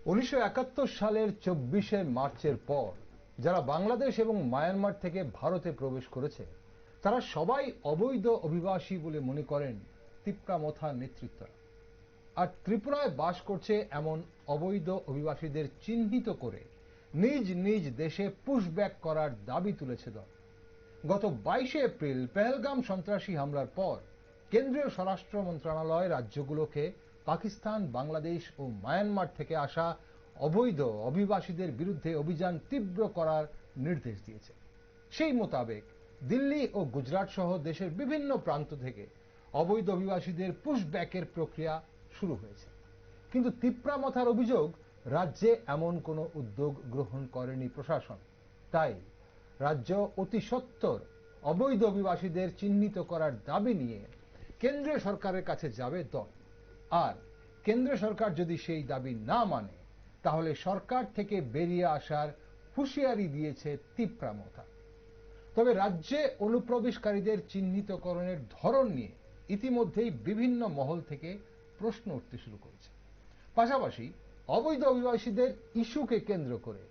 1971 সালের 24শে মার্চের পর যারা বাংলাদেশ এবং মায়ানমার থেকে ভারতে প্রবেশ করেছে তারা সবাই অবৈধ অভিবাসী বলে মনে করেন তিপ্রামথার নেতৃত্বরা। আর ত্রিপুরায় বাস করছে এমন অবৈধ অভিবাসীদের চিহ্নিত করে নিজ নিজ দেশে পুশব্যাক করার দাবি তুলেছে দল। গত 22শে এপ্রিল পেহেলগাম সন্ত্রাসী হামলার পর কেন্দ্রীয় স্বরাষ্ট্র মন্ত্রণালয় রাজ্যগুলোকে পাকিস্তান, বাংলাদেশ ও মায়ানমার থেকে আসা অবৈধ অভিবাসীদের বিরুদ্ধে অভিযান তীব্র করার নির্দেশ দিয়েছে। সেই মোতাবেক দিল্লি ও গুজরাট সহ দেশের বিভিন্ন প্রান্ত থেকে অবৈধ অভিবাসীদের পুশব্যাকের প্রক্রিয়া শুরু হয়েছে। কিন্তু তিপ্রামথার অভিযোগ, রাজ্যে এমন কোনো উদ্যোগ গ্রহণ করেনি প্রশাসন। তাই রাজ্য অতি সত্বর অবৈধ অভিবাসীদের চিহ্নিত করার দাবি নিয়ে কেন্দ্রীয় সরকারের কাছে যাবে দল। আর কেন্দ্র সরকার যদি সেই দাবি না মানে তাহলে সরকার থেকে বেরিয়ে আসার হুঁশিয়ারি দিয়েছে তিপ্রামথা। তবে রাজ্যে অনুপ্রবেশকারীদের চিহ্নিতকরণের ধরন নিয়ে ইতিমধ্যেই বিভিন্ন মহল থেকে প্রশ্ন উঠতে শুরু করেছে। পাশাপাশি অবৈধ অভিবাসীদের ইস্যুকে কেন্দ্র করে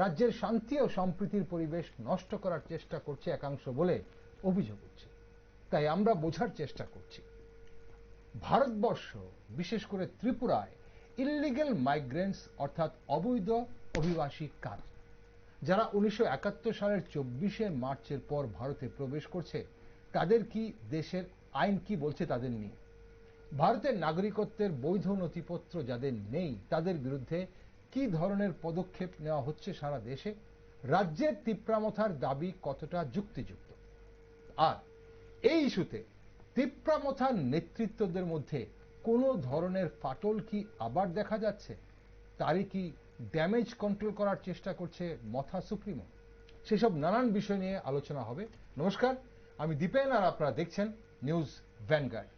রাজ্যের শান্তি ও সম্প্রীতির পরিবেশ নষ্ট করার চেষ্টা করছে একাংশ বলে অভিযোগ উঠছে। তাই আমরা বোঝার চেষ্টা করছি ভারতবর্ষ, বিশেষ করে ত্রিপুরায় ইল্লিগ্যাল মাইগ্রেন্টস অর্থাৎ অবৈধ অভিবাসী কারা, যারা 1971 সালের 24শে মার্চের পর ভারতে প্রবেশ করছে তাদের কি দেশের আইন কি বলছে তাদের নিয়ে, ভারতের নাগরিকত্বের বৈধ নথিপত্র যাদের নেই তাদের বিরুদ্ধে কি ধরনের পদক্ষেপ নেওয়া হচ্ছে সারা দেশে, রাজ্যের তিপ্রামথার দাবি কতটা যুক্তিযুক্ত, আর এই ইস্যুতে তিপ্রামথার নেতৃত্বদের মধ্যে কোনো ধরনের ফাটল কি আবার দেখা যাচ্ছে, তারই কি ড্যামেজ কন্ট্রোল করার চেষ্টা করছে মথা সুপ্রিমো, সেসব নানান বিষয় নিয়ে আলোচনা হবে। নমস্কার, আমি দীপেন আর আপনারা দেখছেন নিউজ ভ্যানগার্ড।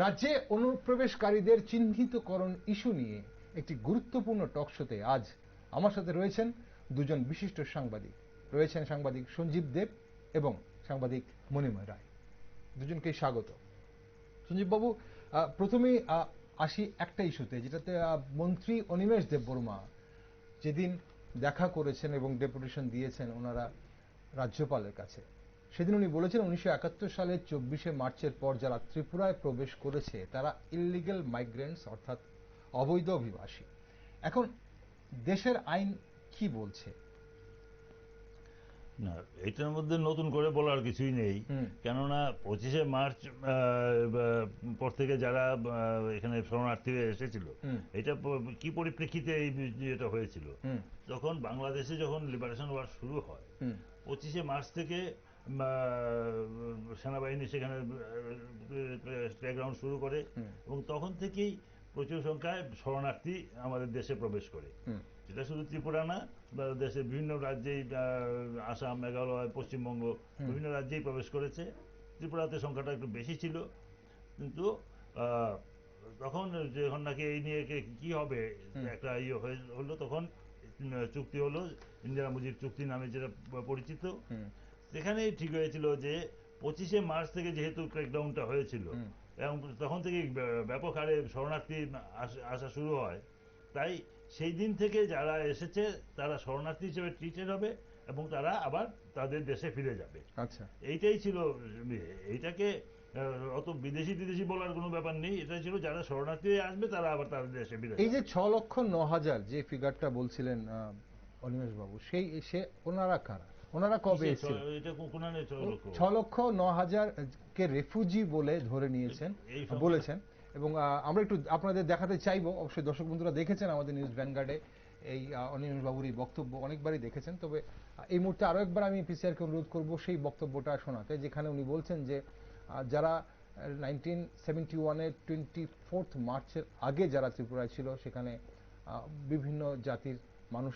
রাজ্যে অনুপ্রবেশকারীদের চিহ্নিতকরণ ইস্যু নিয়ে একটি গুরুত্বপূর্ণ টকশোতে আজ আমার সাথে রয়েছেন দুজন বিশিষ্ট সাংবাদিক। রয়েছেন সাংবাদিক সঞ্জীব দেব এবং সাংবাদিক মণিময় রায়। দুজনকেই স্বাগত। সঞ্জীব বাবু, প্রথমেই আসি একটা ইস্যুতে, যেটাতে মন্ত্রী অনিমেষ দেববর্মা যেদিন দেখা করেছেন এবং ডেপুটেশন দিয়েছেন ওনারা রাজ্যপালের কাছে, সেদিন উনি বলেছেন 1971 সালের 24শে মার্চের পর যারা ত্রিপুরায় প্রবেশ করেছে তারা ইল্লিগ্যাল মাইগ্রেন্টস অর্থাৎ অবৈধ অভিবাসী। এখন দেশের আইন কি বলছে? না, এটার মধ্যে নতুন করে বলার কিছুই নেই, কেননা 25শে মার্চ পর থেকে যারা এখানে শরণার্থীরা এসেছিল, এটা কি পরিপ্রেক্ষিতে এটা হয়েছিল, তখন বাংলাদেশে যখন লিবারেশন ওয়ার শুরু হয় 25শে মার্চ থেকে সেনাবাহিনী সেখানে প্লেগ্রাউন্ড শুরু করে এবং তখন থেকেই প্রচুর সংখ্যায় শরণার্থী আমাদের দেশে প্রবেশ করে। এটা শুধু ত্রিপুরা না, দেশের বিভিন্ন রাজ্যেই, আসাম, মেঘালয়, পশ্চিমবঙ্গ বিভিন্ন রাজ্যেই প্রবেশ করেছে। ত্রিপুরাতে সংখ্যাটা একটু বেশি ছিল, কিন্তু তখন যখন নাকি এই নিয়ে কি হবে একটা ইয়ে হলো, তখন চুক্তি হলো, ইন্দিরা মুজিব চুক্তি নামে যেটা পরিচিত। সেখানেই ঠিক হয়েছিল যে 25শে মার্চ থেকে যেহেতু ক্র্যাকডাউনটা হয়েছিল এবং তখন থেকেই ব্যাপক হারে শরণার্থী আসা শুরু হয়, তাই সেই দিন থেকে যারা এসেছে তারা শরণার্থী হিসেবে ট্রিটেড হবে এবং তারা আবার তাদের দেশে ফিরে যাবে। আচ্ছা, এইটাই ছিল। এইটাকে অত বিদেশি বলার কোনো ব্যাপার নেই, এটাই ছিল যারা শরণার্থী আসবে তারা আবার তাদের দেশে ফিরে যাবে। এই যে 6,09,000 যে ফিগারটা বলছিলেন অনিমেষ বাবু, সেই ওনারা কারা, ওনারা কবে এসেছিলেন? এটা কোন 6,09,000 কে রেফিউজি বলে ধরে নিয়েছেন বলেছেন, এবং আমরা একটু আপনাদের দেখাতে চাইবো। অবশ্যই দর্শক বন্ধুরা দেখেছেন আমাদের নিউজ ভ্যানগার্ডে এই অনিমেষ বাবুর এই বক্তব্য অনেকবারই দেখেছেন, তবে এই মুহূর্তে আরো একবার আমি পিসিআরকে অনুরোধ করব সেই বক্তব্যটা শোনাতে, যেখানে উনি বলছেন যে যারা 1971-এর 24 মার্চের আগে যারা ত্রিপুরায় ছিল সেখানে বিভিন্ন জাতির মানুষ